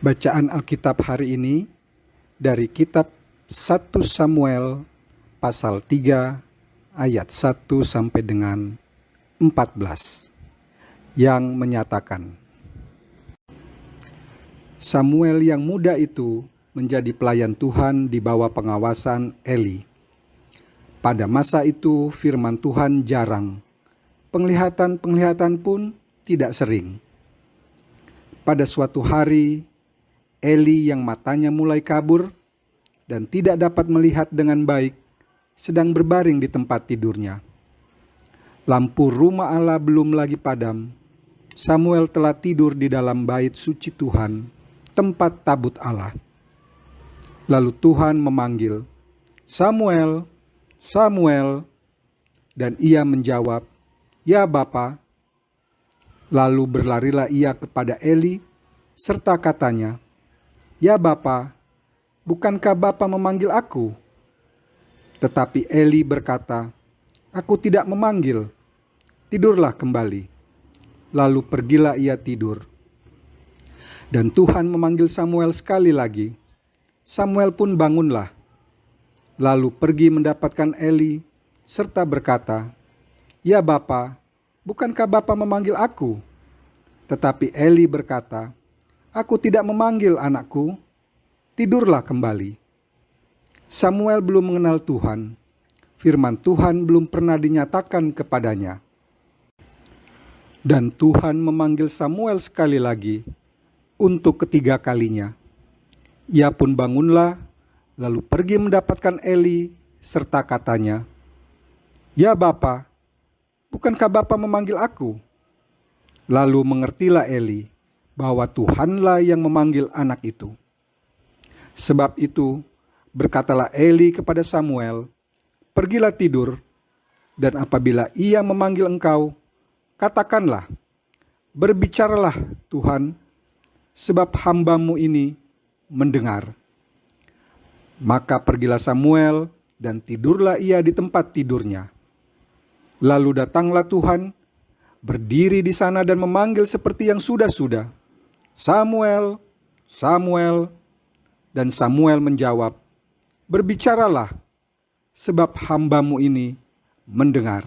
Bacaan Alkitab hari ini dari kitab 1 Samuel pasal 3 ayat 1 sampai dengan 14 yang menyatakan, Samuel yang muda itu menjadi pelayan Tuhan di bawah pengawasan Eli. Pada masa itu firman Tuhan jarang, penglihatan pun tidak sering. Pada suatu hari, Eli yang matanya mulai kabur dan tidak dapat melihat dengan baik sedang berbaring di tempat tidurnya. Lampu rumah Allah belum lagi padam. Samuel telah tidur di dalam bait suci Tuhan, tempat tabut Allah. Lalu Tuhan memanggil, "Samuel, Samuel." Dan ia menjawab, "Ya Bapa." Lalu berlarilah ia kepada Eli serta katanya, "Ya Bapa, bukankah Bapa memanggil aku?" Tetapi Eli berkata, "Aku tidak memanggil, tidurlah kembali." Lalu pergilah ia tidur. Dan Tuhan memanggil Samuel sekali lagi. Samuel pun bangunlah, lalu pergi mendapatkan Eli serta berkata, "Ya Bapa, bukankah Bapa memanggil aku?" Tetapi Eli berkata, "Aku tidak memanggil anakku, tidurlah kembali." Samuel belum mengenal Tuhan, firman Tuhan belum pernah dinyatakan kepadanya. Dan Tuhan memanggil Samuel sekali lagi, untuk ketiga kalinya. Ia pun bangunlah, lalu pergi mendapatkan Eli, serta katanya, "Ya Bapa, bukankah Bapa memanggil aku?" Lalu mengertilah Eli, bahwa Tuhanlah yang memanggil anak itu. Sebab itu, berkatalah Eli kepada Samuel, "Pergilah tidur, dan apabila ia memanggil engkau, katakanlah, 'Berbicaralah Tuhan, sebab hamba-Mu ini mendengar.'" Maka pergilah Samuel, dan tidurlah ia di tempat tidurnya. Lalu datanglah Tuhan, berdiri di sana dan memanggil seperti yang sudah-sudah, "Samuel, Samuel." Dan Samuel menjawab, "Berbicaralah, sebab hamba-Mu ini mendengar."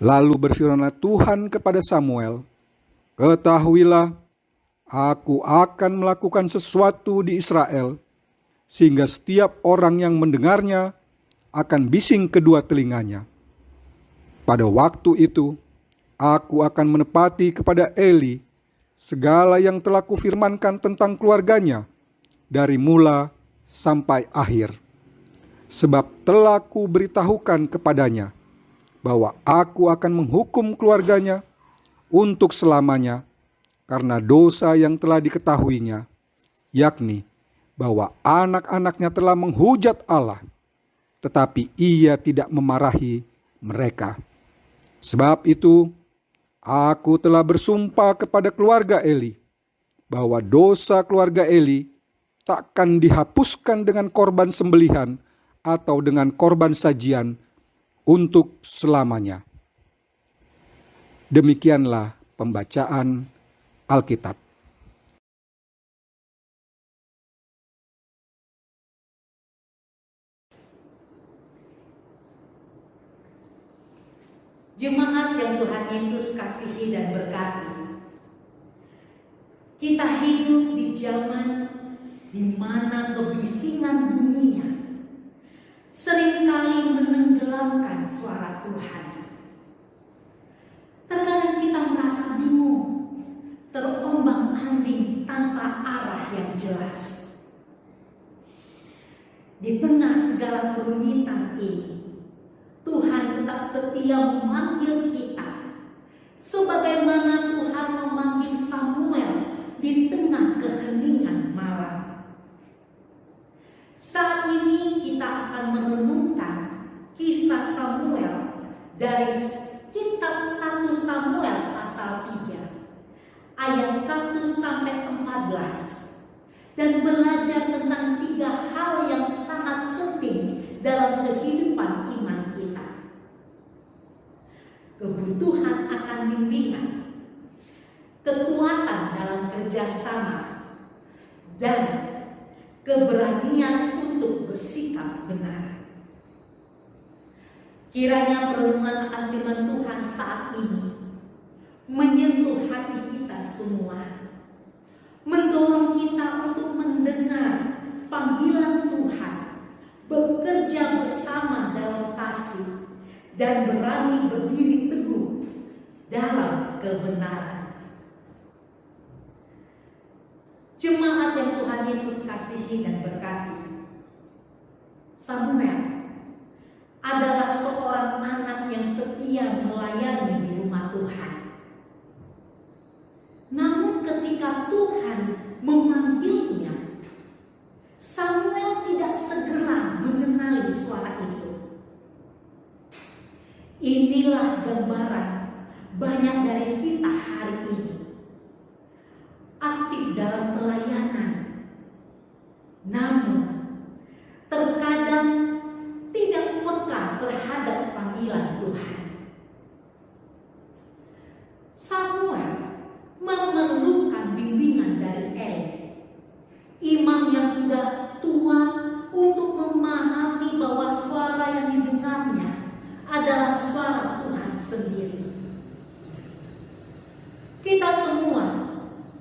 Lalu berfirmanlah Tuhan kepada Samuel, "Ketahuilah, aku akan melakukan sesuatu di Israel, sehingga setiap orang yang mendengarnya akan bising kedua telinganya. Pada waktu itu, aku akan menepati kepada Eli segala yang telah kufirmankan tentang keluarganya dari mula sampai akhir. Sebab telah kuberitahukan kepadanya bahwa aku akan menghukum keluarganya untuk selamanya karena dosa yang telah diketahuinya, yakni bahwa anak-anaknya telah menghujat Allah, tetapi ia tidak memarahi mereka. Sebab itu, aku telah bersumpah kepada keluarga Eli, bahwa dosa keluarga Eli takkan dihapuskan dengan korban sembelihan atau dengan korban sajian untuk selamanya." Demikianlah pembacaan Alkitab. Jemaat yang Tuhan Yesus kasihi dan berkati, kita hidup di zaman di mana kebisingan dunia seringkali menenggelamkan suara Tuhan. Terkadang kita merasa bingung, terombang-ambing tanpa arah yang jelas. Di tengah segala kerumitan ini, Tuhan tetap setia memanggil kita, sebagaimana Tuhan memanggil Samuel di tengah keheningan malam. Saat ini kita akan merenungkan kisah Samuel dari kitab 1 Samuel pasal 3 ayat 1 sampai 14 dan belajar tentang 3 hal yang sangat penting dalam kehidupan iman kita. Kebutuhan akan bimbingan, kekuatan dalam kerjasama, dan keberanian untuk bersikap benar. Kiranya perenungan akan firman Tuhan saat ini menyentuh hati kita semua, mendorong kita untuk mendengar panggilan Tuhan, bekerja bersama dalam kasih, dan berani berdiri teguh dalam kebenaran. Jemaat yang Tuhan Yesus kasihi dan berkati, Samuel adalah seorang anak yang setia melayani di rumah Tuhan. Namun ketika Tuhan memanggilnya, Samuel tidak segera mengenali suara itu. Inilah gambaran banyak dari kita hari ini, aktif dalam pelayanan, namun terkadang tidak peka terhadap panggilan Tuhan. Samuel memerlukan bimbingan dari Eli, imam yang sudah tua, untuk memahami bahwa suara yang didengarnya adalah suara Tuhan sendiri. Kita semua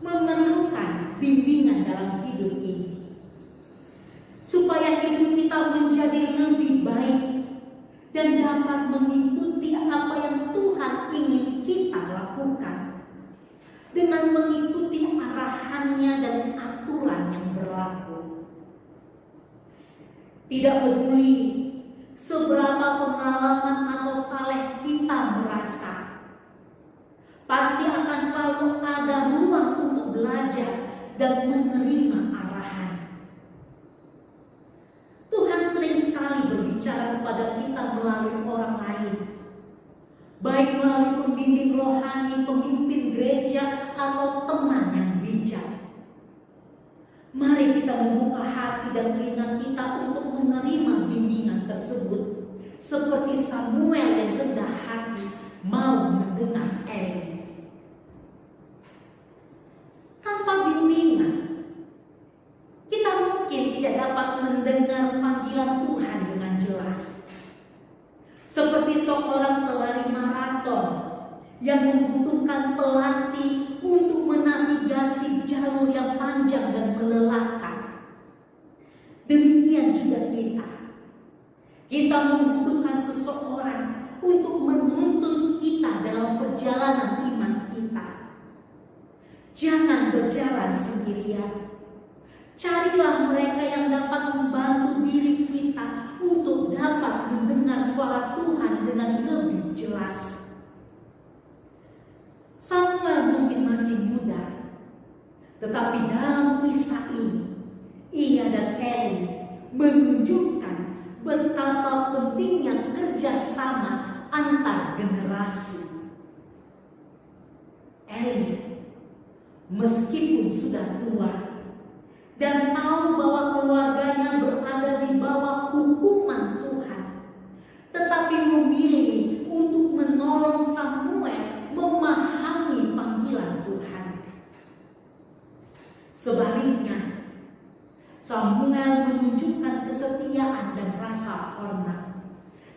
memerlukan bimbingan dalam hidup ini, supaya hidup kita menjadi lebih baik dan dapat mengikuti apa yang Tuhan ingin kita lakukan, dengan mengikuti arahannya dan aturan yang berlaku. Tidak peduli seberapa pengalaman atau saleh kita merasa, pasti akan selalu ada ruang untuk belajar dan menerima arahan. Tuhan sering sekali berbicara kepada kita melalui orang lain, baik melalui pembimbing rohani, pemimpin gereja, atau teman yang bijak. Mari kita membuka hati dan telinga kita untuk menerima bimbingan tersebut, seperti Samuel yang rendah hati mau mendengar Eli. Tanpa bimbingan, kita mungkin tidak dapat mendengar panggilan Tuhan dengan jelas. Seperti seorang pelari maraton yang membutuhkan pelatih untuk menavigasi jalur yang panjang dan melelahkan. Demikian juga kita. Kita membutuhkan seseorang untuk menuntun kita dalam perjalanan iman kita. Jangan berjalan sendirian. Carilah mereka yang dapat membantu diri kita untuk dapat mendengar suara Tuhan dengan lebih jelas. Samuel mungkin masih muda, tetapi dalam kisah ini, ia dan Eli menunjukkan betapa pentingnya kerjasama antar generasi. Eli, meskipun sudah tua dan tahu bahwa keluarganya berada di bawah hukuman Tuhan, tetapi memilih untuk menolong Samuel memahami panggilan Tuhan. Sebaliknya, Samuel menunjukkan kesetiaan dan rasa hormat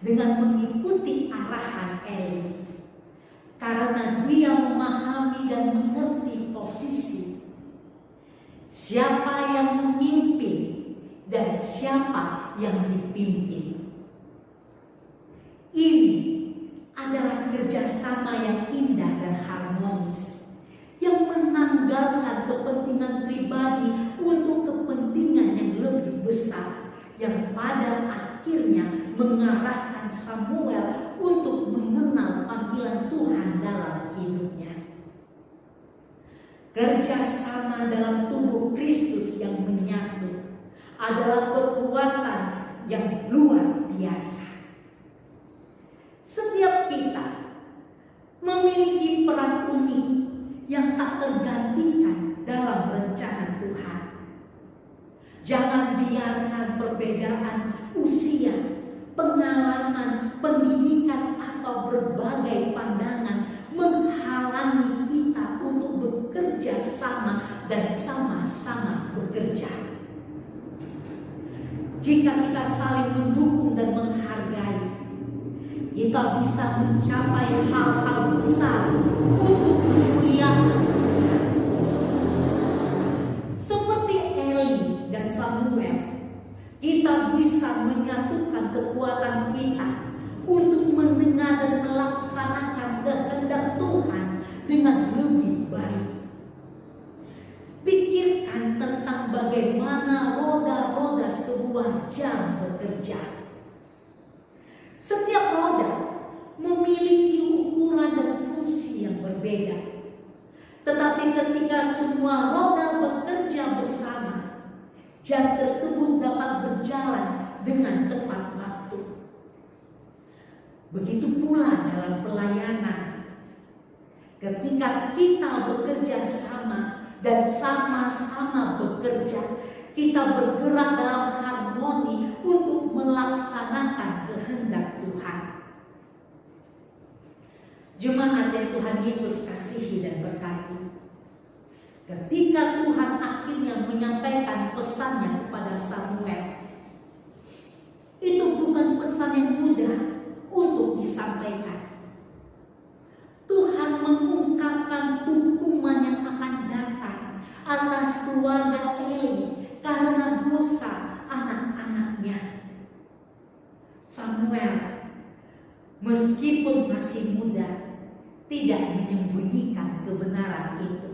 dengan mengikuti arahan Eli, karena dia memahami dan mengerti posisi siapa yang memimpin dan siapa yang dipimpin. Ini adalah kerjasama yang indah dan harmonis, yang menanggalkan kepentingan pribadi untuk kepentingan yang lebih besar, yang pada akhirnya mengarahkan Samuel untuk mengenal panggilan Tuhan dalam hidupnya. Kerjasama dalam tubuh Kristus yang menyatu adalah kekuatan yang luar biasa. Setiap kita memiliki peran unik yang tak tergantikan dalam rencana Tuhan. Jangan biarkan perbedaan usia, pengalaman, pendidikan, atau berbagai pandangan menghalangi kita untuk bekerja sama dan sama-sama bekerja. Jika kita saling mendukung dan menghargai, kita bisa mencapai hal-hal besar untuk kemuliaan. Seperti Eli dan Samuel, kita bisa menyatukan kekuatan kita untuk mendengar dan melaksanakan kehendak Tuhan dengan lebih baik. Pikirkan tentang bagaimana roda-roda sebuah jam bekerja. Setiap roda memiliki ukuran dan fungsi yang berbeda. Tetapi ketika semua roda bekerja bersama, jam tersebut dapat berjalan dengan tepat waktu. Begitu pula dalam pelayanan. Ketika kita bekerja sama dan sama-sama bekerja, kita bergerak dalam harmoni untuk melaksanakan kehendak Tuhan. Jemaat yang Tuhan Yesus kasihi dan berkati, ketika Tuhan akhirnya menyampaikan pesannya kepada Samuel, itu bukan pesan yang mudah untuk disampaikan. Tuhan mengungkapkan hukuman yang akan datang atas keluarga Eli karena dosa anak-anaknya. Samuel, meskipun masih muda, tidak menyembunyikan kebenaran itu.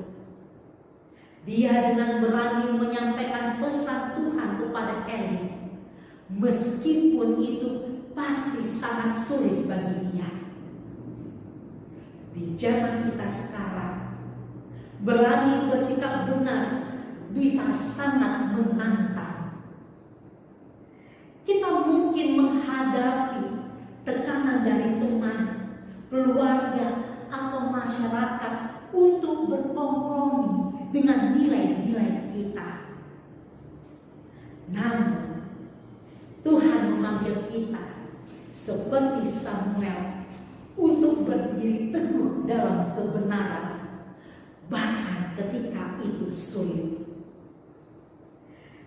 Dia dengan berani menyampaikan pesan Tuhan kepada Eli, meskipun itu pasti sangat sulit bagi dia. Di zaman kita sekarang, berani bersikap benar bisa sangat menantang. Kita mungkin menghadapi tekanan dari teman, keluarga, atau masyarakat untuk berkompromi dengan nilai-nilai kita. Namun, Tuhan memanggil kita seperti Samuel untuk berdiri teguh dalam kebenaran, bahkan ketika itu sulit.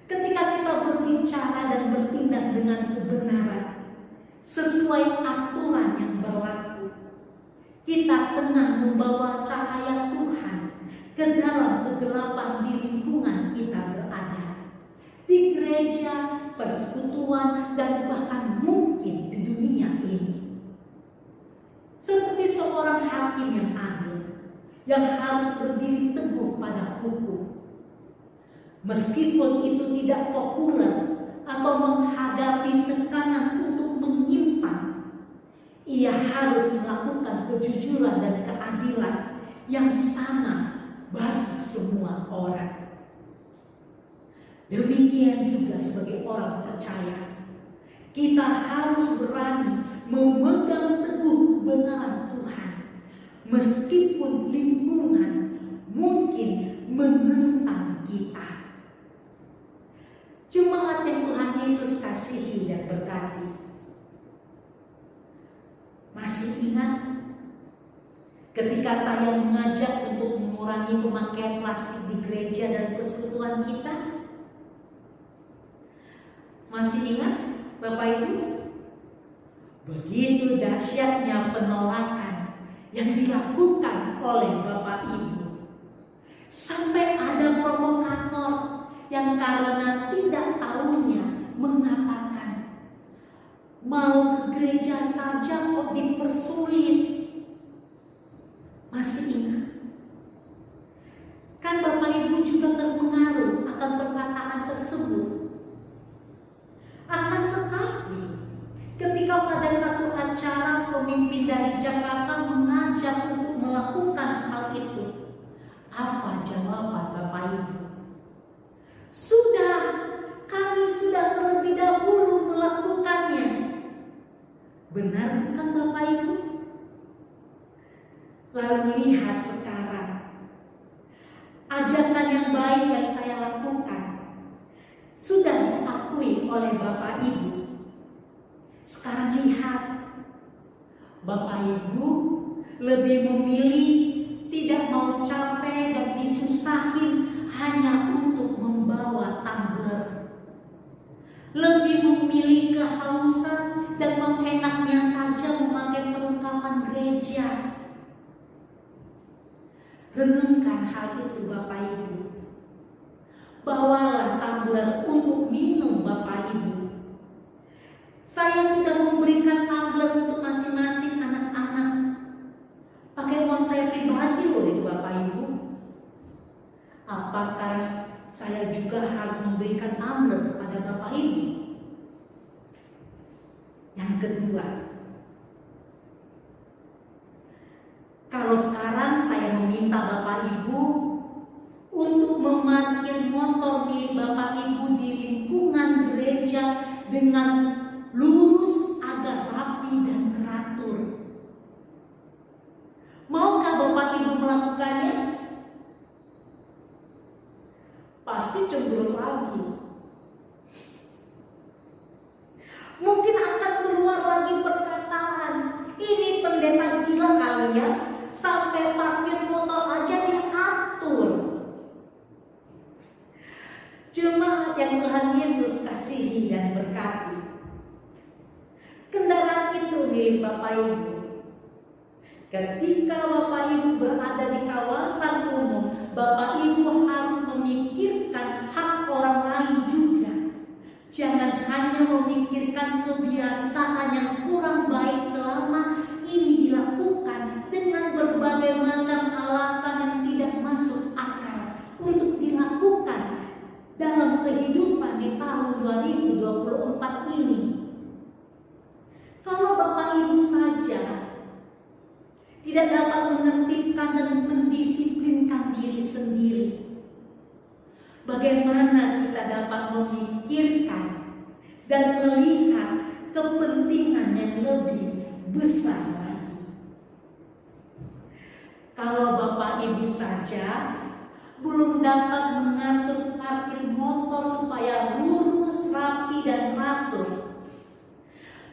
Ketika kita berbicara dan bertindak dengan kebenaran sesuai aturan yang berlaku, kita tengah membawa cahaya Tuhan ke dalam kegelapan di lingkungan kita berada, di gereja, persekutuan, dan bahkan mungkin di dunia ini. Seperti seorang hakim yang adil, yang harus berdiri teguh pada hukum. Meskipun itu tidak populer atau menghadapi tekanan untuk menyimpang, ia harus melakukan kejujuran dan keadilan yang sama bagi semua orang. Demikian juga sebagai orang percaya, kita harus berani memegang teguh kebenaran Tuhan, meskipun lingkungan mungkin menentang kita. Jemaat yang Tuhan Yesus kasihi dan berkati, masih ingat ketika saya mengajak untuk mengurangi pemakaian plastik di gereja dan persekutuan kita? Masih ingat Bapak Ibu? Begitu dahsyatnya penolakan yang dilakukan oleh Bapak Ibu, sampai ada provokator yang karena tidak tahunya mengatakan, mau ke gereja saja kok dipersulit. Masih ingat? Kan Bapak Ibu juga terpengaruh akan perkataan tersebut. Akan tetapi, ketika pada satu acara pemimpin dari Jakarta mengajak untuk melakukan hal itu, apa jawaban Bapak Ibu? Kami sudah terlebih dahulu melakukannya. Benar bukan Bapak Ibu? Lalu lihat sekarang, ajakan yang baik yang saya lakukan sudah diakui oleh Bapak Ibu. Sekarang lihat, Bapak Ibu lebih memilih tidak mau capek dan disusahin hanya untuk membawa tumbler, lebih memilih kehausan dan mengenaknya saja memakai perlengkapan gereja. Renungkan hal itu Bapak Ibu. Bawalah tumbler untuk minum Bapak Ibu. Saya sudah memberikan tumbler untuk masing-masing anak-anak. Pakai uang saya pribadi loh itu Bapak Ibu. Apa saya juga harus memberikan tumbler kepada Bapak Ibu? Yang kedua, kalau sekarang saya meminta Bapak Ibu untuk memarkir motor milik Bapak Ibu di lingkungan gereja dengan lurus, agak rapi dan teratur. Maukah Bapak Ibu melakukannya? Pasti cemburu lagi. Mungkin akan keluar lagi perkataan, ini pendeta gila kali ya, sampai parkir motor aja diatur. Jemaat yang Tuhan Yesus kasihi dan berkati, kendaraan itu milik Bapak Ibu. Ketika Bapak Ibu berada di kawasan umum, Bapak Ibu harus memikirkan hak orang lain juga. Jangan hanya memikirkan kebiasaan yang kurang baik selama ini dilakukan dengan berbagai macam alasan yang tidak masuk akal untuk dilakukan dalam kehidupan di tahun 2024 ini. Kalau Bapak Ibu saja tidak dapat menertibkan dan mendisiplinkan diri sendiri, bagaimana kita dapat memikirkan dan melihat kepentingan yang lebih besar lagi? Kalau Bapak Ibu saja belum dapat mengatur parkir motor supaya lurus, rapi dan teratur,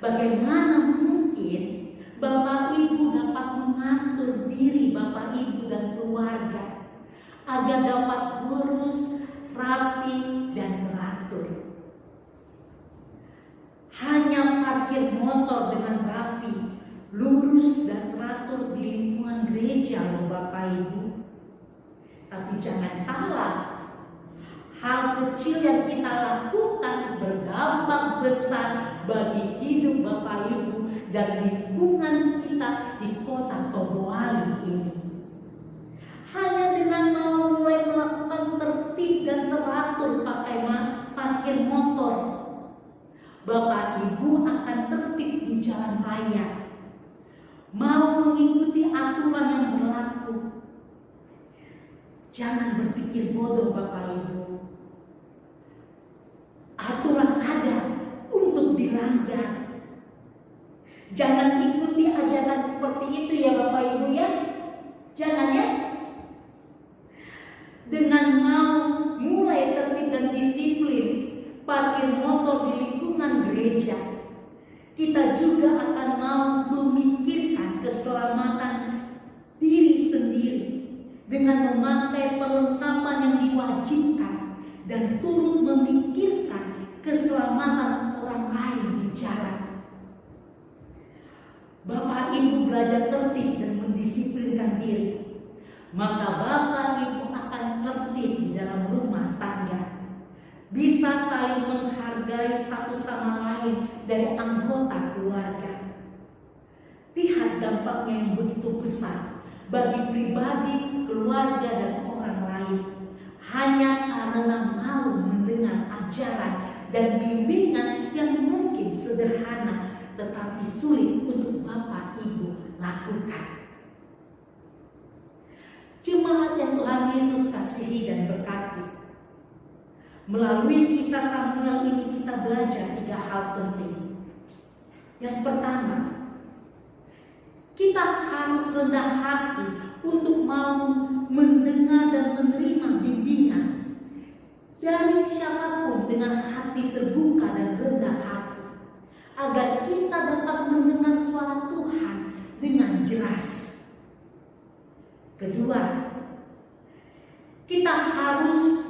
bagaimana mungkin Bapak Ibu dapat mengatur diri Bapak Ibu dan keluarga agar dapat lurus, rapi dan teratur? Hanya parkir motor dengan rapi, lurus dan teratur di lingkungan gereja loh Bapak Ibu. Tapi jangan salah, hal kecil yang kita lakukan berdampak besar bagi hidup Bapak Ibu dan lingkungan kita di kota Toboali ini. Hanya dengan mau mulai melakukan tertib dan teratur pakai parkir motor, Bapak Ibu akan tertib di jalan raya, mau mengikuti aturan yang berlaku. Jangan berpikir bodoh Bapak Ibu. Aturan ada untuk dilanggar. Jangan ikuti ajakan seperti itu ya Bapak Ibu ya. Jangan ya. Dengan mau mulai tertib dan disiplin parkir motor di lingkungan gereja, kita juga akan mau memikirkan keselamatan diri sendiri dengan memakai perlengkapan yang diwajibkan dan turut memikirkan keselamatan orang lain di jalan. Bapak Ibu belajar tertib dan mendisiplinkan diri, maka Bapak Ibu akan tertib di dalam rumah tangga, bisa saling menghargai satu sama lain dari anggota keluarga. Lihat dampaknya yang begitu besar bagi pribadi, keluarga, dan orang lain, hanya karena mau mendengar ajaran dan bimbingan yang mungkin sederhana tetapi sulit untuk Bapak Ibu lakukan. Jemaat yang Tuhan Yesus kasihi dan berkati, melalui kisah Samuel ini kita belajar 3 hal penting. Yang pertama, kita harus rendah hati untuk mau mendengar dan menerima bimbingan dari siapapun dengan hati terbuka dan rendah hati, agar kita dapat mendengar suara Tuhan dengan jelas. Kedua, kita harus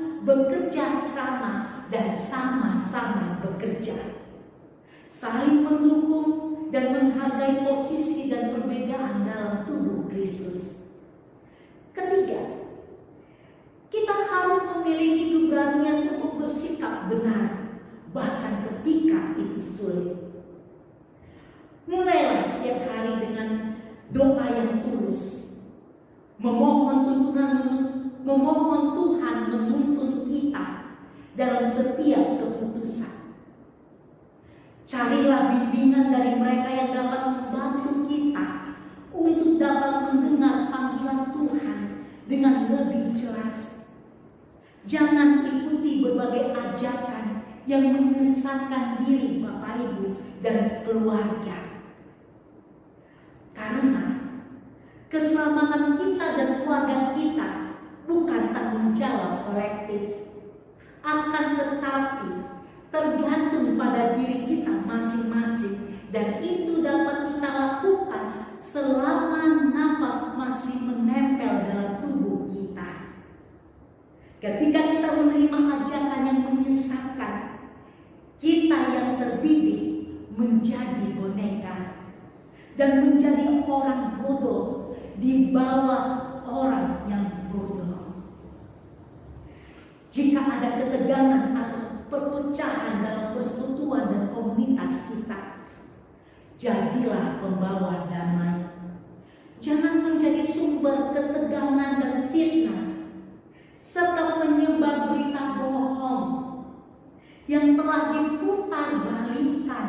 saling mendukung dan menghargai posisi dan perbedaan dalam tubuh Kristus. Ketiga, kita harus memiliki keberanian untuk bersikap benar, bahkan ketika itu sulit. Mulailah setiap hari dengan doa yang tulus, memohon Tuhan menuntun kita dalam setiap keputusan. Carilah bimbingan dari mereka yang dapat membantu kita untuk dapat mendengar panggilan Tuhan dengan lebih jelas. Jangan ikuti berbagai ajakan yang menyesatkan diri Bapak Ibu dan keluarga. Karena keselamatan kita dan keluarga kita bukan tanggung jawab kolektif, akan tetapi tergantung pada diri kita masing-masing, dan itu dapat kita lakukan selama nafas masih menempel dalam tubuh kita. Ketika kita menerima ajakan yang menyesatkan, kita yang terdidik menjadi boneka dan menjadi orang bodoh di bawah orang yang bodoh. Jika ada ketegangan atau perpecahan dalam persekutuan dan komunitas kita, jadilah pembawa damai. Jangan menjadi sumber ketegangan dan fitnah serta penyebar berita bohong yang telah diputarbalikkan.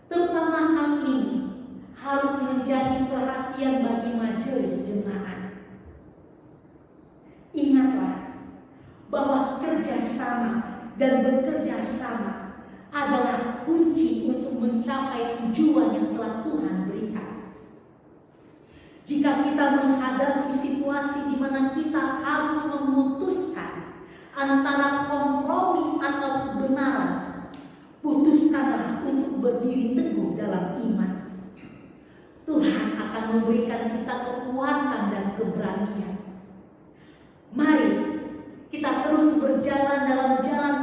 Terutama hal ini harus menjadi perhatian bagi majelis jemaat. Ingatlah bahwa kerjasama dan bekerja sama adalah kunci untuk mencapai tujuan yang telah Tuhan berikan. Jika kita menghadapi situasi di mana kita harus memutuskan antara kompromi atau kebenaran, putuskanlah untuk berdiri teguh dalam iman. Tuhan akan memberikan kita kekuatan dan keberanian. Mari kita terus berjalan dalam jalan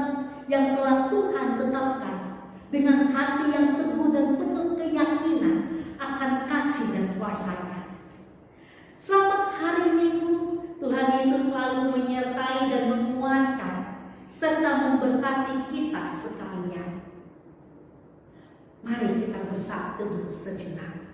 yang telah Tuhan tetapkan dengan hati yang teguh dan penuh keyakinan akan kasih dan kuasa-Nya. Selamat hari Minggu. Tuhan Yesus selalu menyertai dan menguatkan serta memberkati kita sekalian. Mari kita bersatu sejenak.